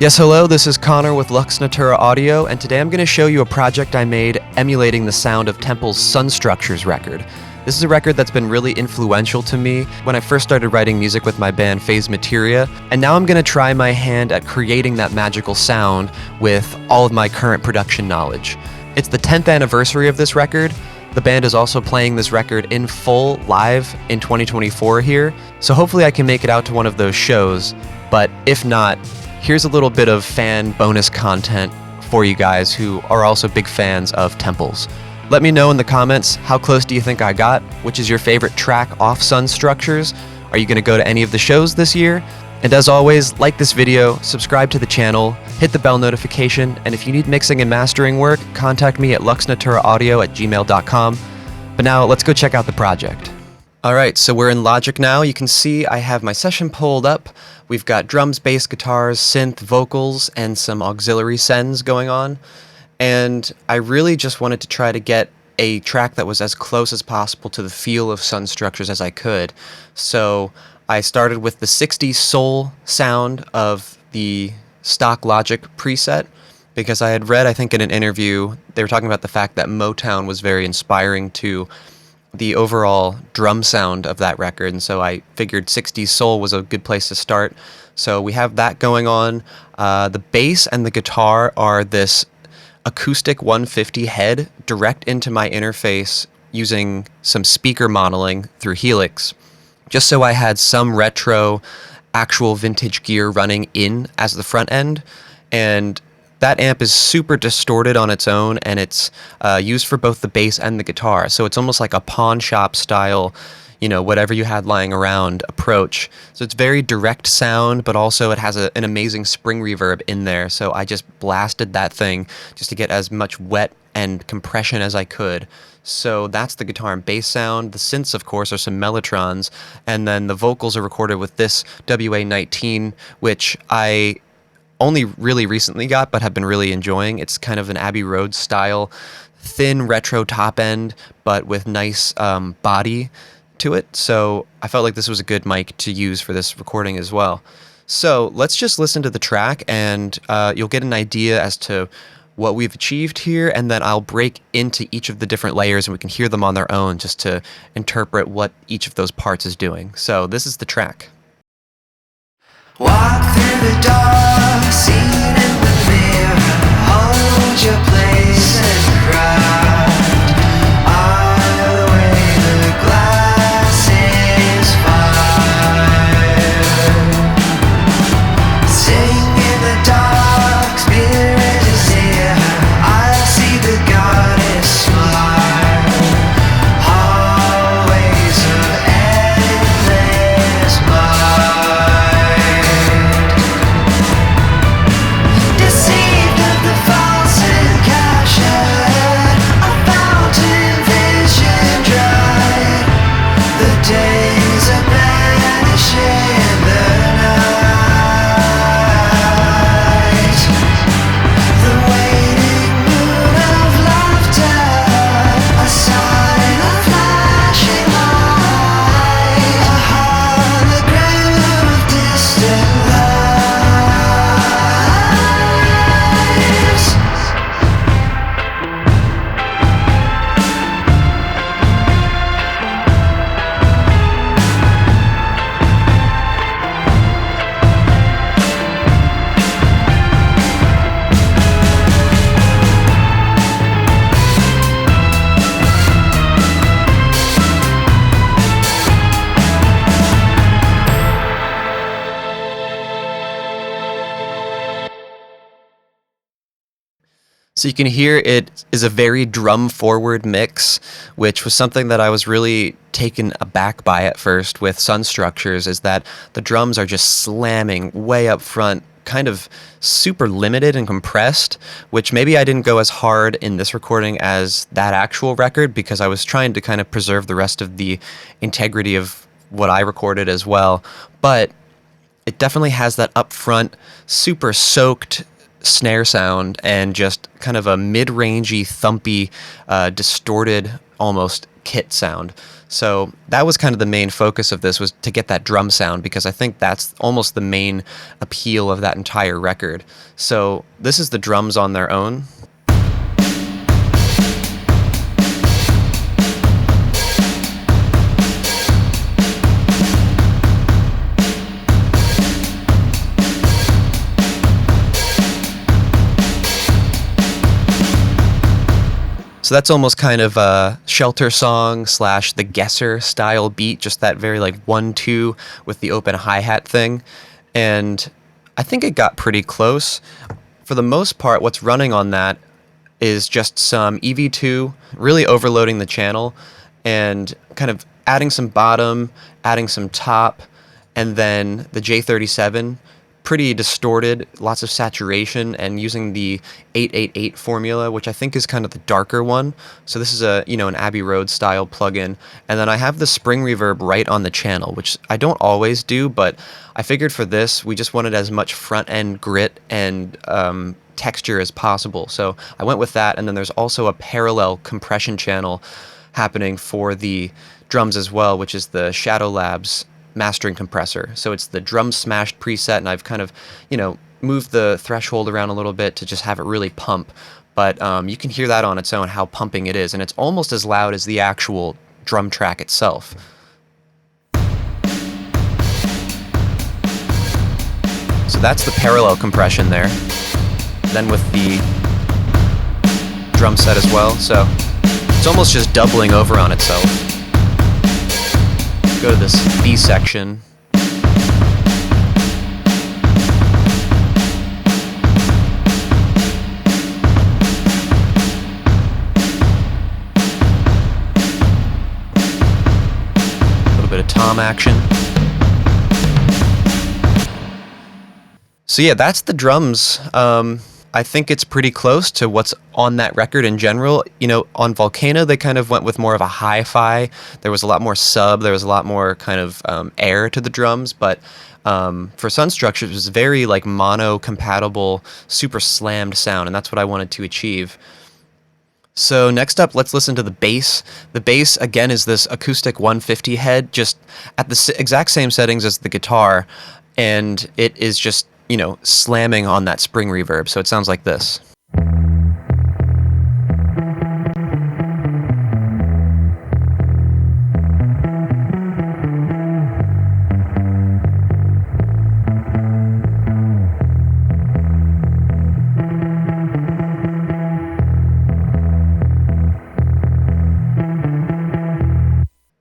Yes, hello, this is Connor with Lux Natura Audio, and today I'm going to show you a project I made emulating the sound of Temple's Sun Structures record. This is a record that's been really influential to me when I first started writing music with my band Phase Materia, and now I'm going to try my hand at creating that magical sound with all of my current production knowledge. It's the 10th anniversary of this record. The band is also playing this record in full live in 2024 here, so hopefully I can make it out to one of those shows, but if not, here's a little bit of fan bonus content for you guys who are also big fans of Temples. Let me know in the comments, how close do you think I got? Which is your favorite track off Sun Structures? Are you going to go to any of the shows this year? And as always, like this video, subscribe to the channel, hit the bell notification, and if you need mixing and mastering work, contact me at luxnaturaaudio@gmail.com. But now let's go check out the project. Alright, so we're in Logic now. You can see I have my session pulled up. We've got drums, bass, guitars, synth, vocals, and some auxiliary sends going on. And I really just wanted to try to get a track that was as close as possible to the feel of Sun Structures as I could. So I started with the 60s soul sound of the stock Logic preset, because I had read, I think in an interview, they were talking about the fact that Motown was very inspiring to the overall drum sound of that record, and so I figured 60s soul was a good place to start. So we have that going on. The bass and the guitar are this acoustic 150 head direct into my interface using some speaker modeling through Helix, just so I had some retro actual vintage gear running in as the front end. And that amp is super distorted on its own, and it's used for both the bass and the guitar. So it's almost like a pawn shop style, whatever you had lying around approach. So it's very direct sound, but also it has an amazing spring reverb in there. So I just blasted that thing just to get as much wet and compression as I could. So that's the guitar and bass sound. The synths, of course, are some Mellotrons, and then the vocals are recorded with this WA-19, which I only really recently got, but have been really enjoying. It's kind of an Abbey Road style, thin retro top end, but with nice body to it. So I felt like this was a good mic to use for this recording as well. So let's just listen to the track, and you'll get an idea as to what we've achieved here, and then I'll break into each of the different layers and we can hear them on their own just to interpret what each of those parts is doing. So this is the track. Walk through the door, seen in the mirror, hold your place in the crowd. Either way, the glass is fire. Sing in the dark, spirit is here. I see the goddess smile. Hallways of endless mind. Days are vanishing in the night. The waning moon of laughter, a sign of flashing light, a hologram of distant lives. So you can hear it is a very drum-forward mix, which was something that I was really taken aback by at first with Sun Structures, is that the drums are just slamming way up front, kind of super limited and compressed, which maybe I didn't go as hard in this recording as that actual record, because I was trying to kind of preserve the rest of the integrity of what I recorded as well. But it definitely has that up front, super soaked snare sound and just kind of a mid-rangey, thumpy, distorted almost kit sound. So that was kind of the main focus of this, was to get that drum sound, because I think that's almost the main appeal of that entire record. So this is the drums on their own. So that's almost kind of a Shelter Song / The Guesser style beat, just that very like 1-2 with the open hi-hat thing. And I think it got pretty close. For the most part, what's running on that is just some EV2, really overloading the channel and kind of adding some bottom, adding some top, and then the J37, pretty distorted, lots of saturation, and using the 888 formula, which I think is kind of the darker one. So this is an Abbey Road style plugin. And then I have the spring reverb right on the channel, which I don't always do, but I figured for this, we just wanted as much front end grit and texture as possible. So I went with that. And then there's also a parallel compression channel happening for the drums as well, which is the Shadow Labs mastering compressor. So it's the drum smashed preset, and I've kind of, moved the threshold around a little bit to just have it really pump. But you can hear that on its own, how pumping it is, and it's almost as loud as the actual drum track itself. So that's the parallel compression there. Then with the drum set as well, so it's almost just doubling over on itself. Go to this B section. A little bit of tom action. So yeah, that's the drums. I think it's pretty close to what's on that record in general. On Volcano, they kind of went with more of a hi-fi. There was a lot more sub. There was a lot more kind of air to the drums. But for Sunstructures, it was very like mono-compatible, super slammed sound, and that's what I wanted to achieve. So next up, let's listen to the bass. The bass, again, is this acoustic 150 head, just at the exact same settings as the guitar, and it is just slamming on that spring reverb. So it sounds like this.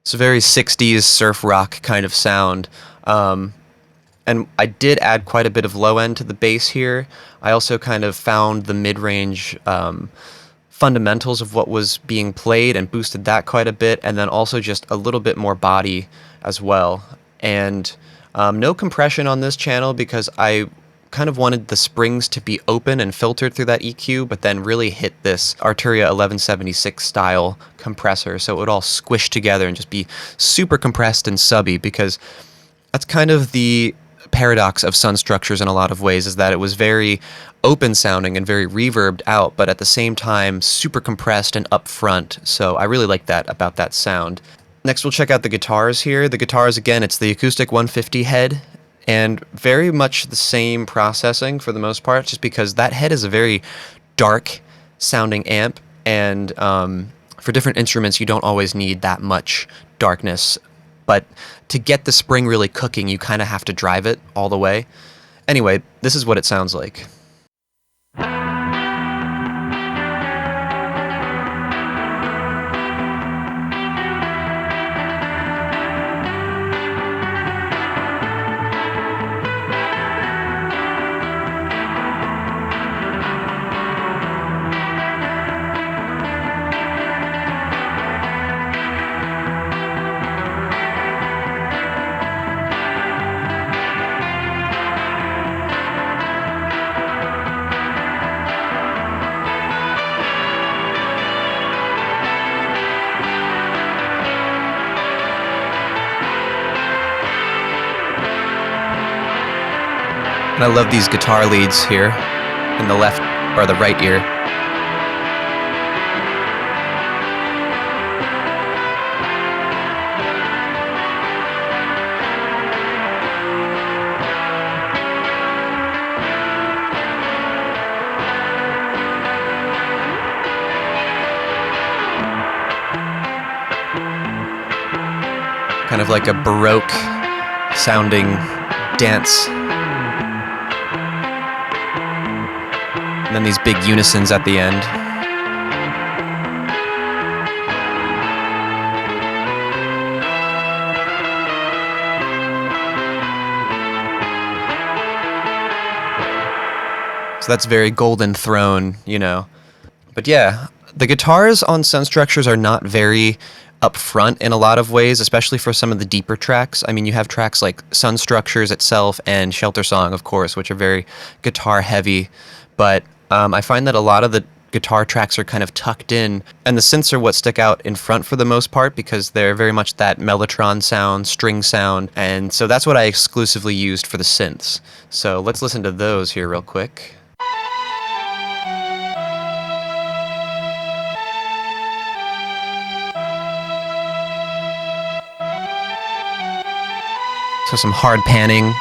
It's a very 60s surf rock kind of sound. And I did add quite a bit of low end to the bass here. I also kind of found the mid-range fundamentals of what was being played and boosted that quite a bit, and then also just a little bit more body as well. And no compression on this channel, because I kind of wanted the springs to be open and filtered through that EQ, but then really hit this Arturia 1176 style compressor, so it would all squish together and just be super compressed and subby, because that's kind of the paradox of Sunstructures in a lot of ways, is that it was very open sounding and very reverbed out, but at the same time super compressed and upfront. So I really like that about that sound. Next, we'll check out the guitars here. The guitars, again, it's the acoustic 150 head, and very much the same processing for the most part, just because that head is a very dark sounding amp, and for different instruments you don't always need that much darkness. But to get the spring really cooking, you kind of have to drive it all the way. Anyway, this is what it sounds like. And I love these guitar leads here in the left or the right ear. kind of like a Baroque sounding dance. And then these big unisons at the end. So that's very Golden Throne, you know. But yeah, the guitars on Sunstructures are not very upfront in a lot of ways, especially for some of the deeper tracks. I mean, you have tracks like Sunstructures itself and Shelter Song, of course, which are very guitar heavy. But I find that a lot of the guitar tracks are kind of tucked in, and the synths are what stick out in front for the most part because they're very much that mellotron sound, string sound, and so that's what I exclusively used for the synths. So let's listen to those here real quick. So some hard panning,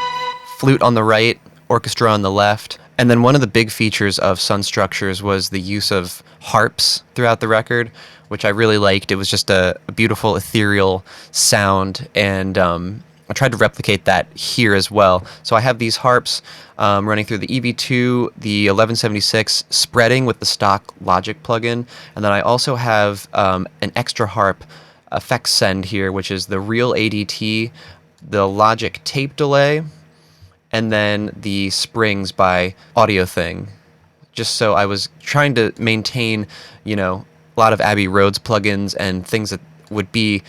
flute on the right, orchestra on the left. And then one of the big features of Sunstructures was the use of harps throughout the record, which I really liked. It was just a beautiful ethereal sound, and I tried to replicate that here as well. So I have these harps running through the EV2, the 1176, spreading with the stock Logic plugin, and then I also have an extra harp effects send here, which is the real ADT, the Logic tape delay, and then the springs by Audio Thing. Just so I was trying to maintain, you know, a lot of Abbey Roads plugins and things that would be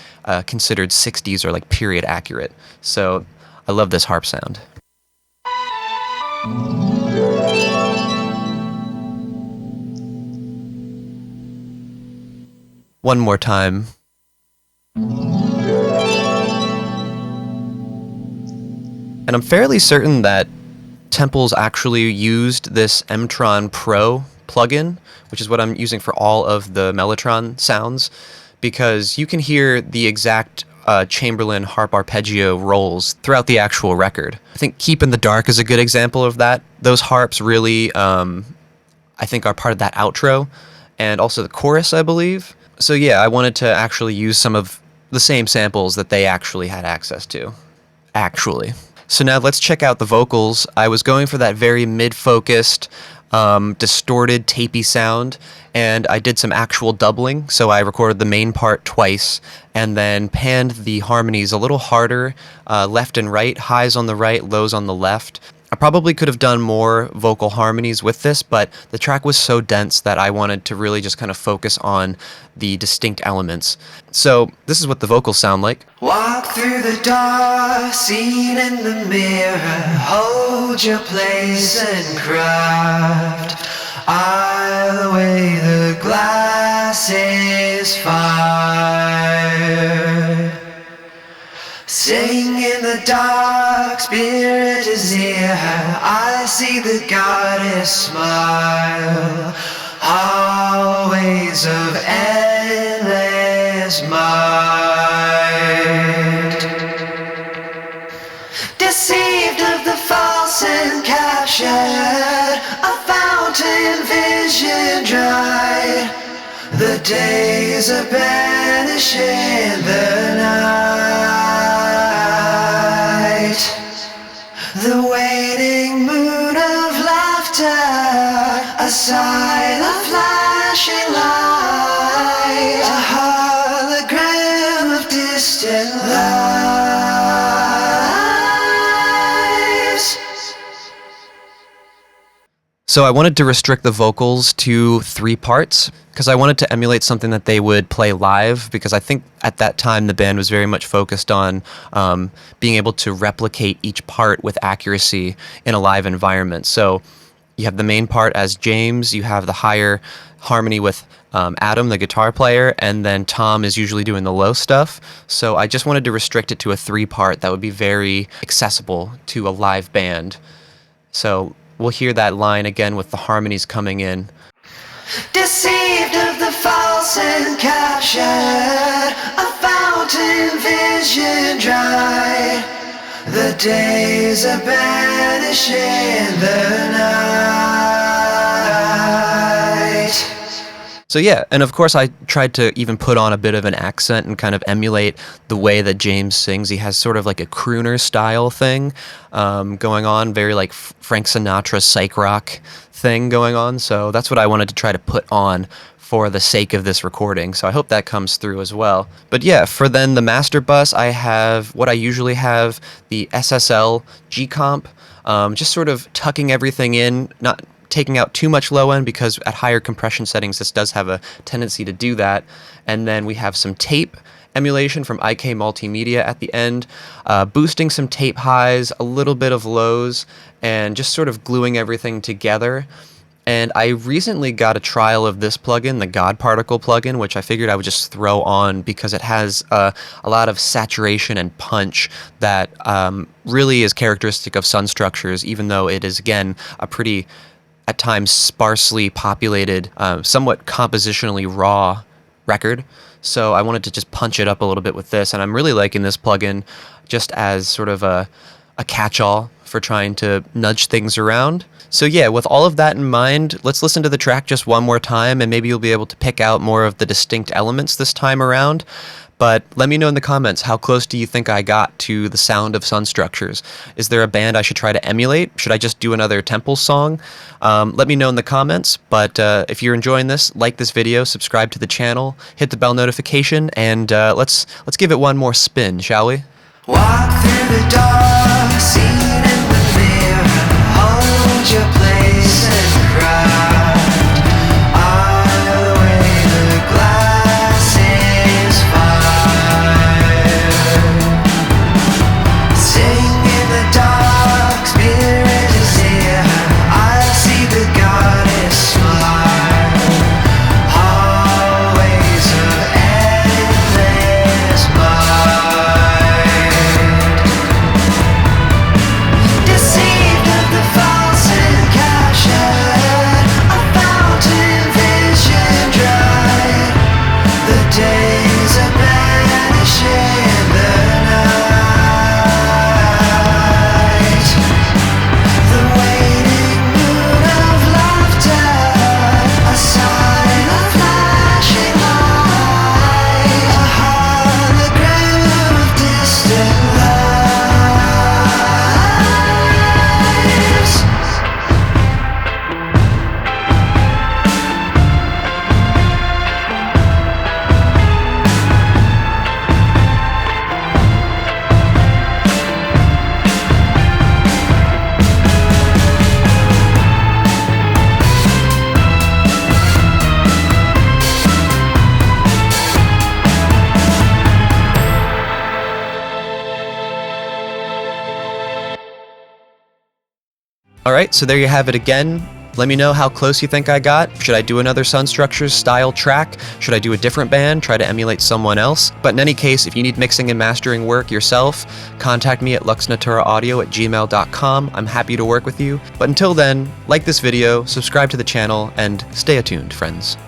considered 60s or like period accurate. So I love this harp sound. One more time. And I'm fairly certain that Temples actually used this Mtron Pro plugin, which is what I'm using for all of the Mellotron sounds, because you can hear the exact Chamberlain harp arpeggio rolls throughout the actual record. I think Keep in the Dark is a good example of that. Those harps really, I think, are part of that outro, and also the chorus, I believe. So yeah, I wanted to actually use some of the same samples that they actually had access to. Actually. So now let's check out the vocals. I was going for that very mid-focused, distorted, tapey sound, and I did some actual doubling. So I recorded the main part twice, and then panned the harmonies a little harder, left and right, highs on the right, lows on the left. I probably could have done more vocal harmonies with this, but the track was so dense that I wanted to really just kind of focus on the distinct elements. So this is what the vocals sound like. Walk through the door, seen in the mirror, hold your place and craft. I'll weigh the glass is fire. Sing in the dark, spirit is here. I see the goddess smile. Always of endless might. Deceived of the false and captured, a fountain vision dry. The days are banishing the night. The waning moon of laughter, a sign of flashing light, a hologram of distant lives. So I wanted to restrict the vocals to 3 parts because I wanted to emulate something that they would play live, because I think at that time the band was very much focused on being able to replicate each part with accuracy in a live environment. So you have the main part as James, you have the higher harmony with Adam, the guitar player, and then Tom is usually doing the low stuff. So I just wanted to restrict it to a 3-part that would be very accessible to a live band. So we'll hear that line again with the harmonies coming in. Deceived of the false and captured, a fountain vision dry. The days are banishing the night. So yeah, and of course I tried to even put on a bit of an accent and kind of emulate the way that James sings. He has sort of like a crooner style thing going on, very like Frank Sinatra psych rock thing going on. So that's what I wanted to try to put on for the sake of this recording. So I hope that comes through as well. But yeah, for then the master bus, I have what I usually have, the SSL G comp, just sort of tucking everything in, not taking out too much low end, because at higher compression settings this does have a tendency to do that. And then we have some tape emulation from IK Multimedia at the end, boosting some tape highs, a little bit of lows, and just sort of gluing everything together. And I recently got a trial of this plugin, the God Particle plugin, which I figured I would just throw on because it has a lot of saturation and punch that really is characteristic of Sun Structures, even though it is, again, a pretty, at times, sparsely populated, somewhat compositionally raw record. So I wanted to just punch it up a little bit with this, and I'm really liking this plugin just as sort of a catch-all for trying to nudge things around. So yeah, with all of that in mind, let's listen to the track just one more time, and maybe you'll be able to pick out more of the distinct elements this time around. But let me know in the comments, how close do you think I got to the sound of Sun Structures? Is there a band I should try to emulate? Should I just do another Temple song? Let me know in the comments, but if you're enjoying this, like this video, subscribe to the channel, hit the bell notification, and let's give it one more spin, shall we? Walk through the door, seen in the mirror, hold your place and cry. Either way, the glass is fire. Sing in the dark, spirit is here. I see the goddess smile. Hallways of endless mind. Deceived of the false and captured, a fountain vision dried. The days are vanishing the night. The waiting moon of laughter, a sign of flashing light, a hologram of distant lives. Alright, so there you have it again. Let me know how close you think I got. Should I do another Sun Structures style track? Should I do a different band, try to emulate someone else? But in any case, if you need mixing and mastering work yourself, contact me at luxnaturaaudio@gmail.com. I'm happy to work with you. But until then, like this video, subscribe to the channel, and stay attuned, friends.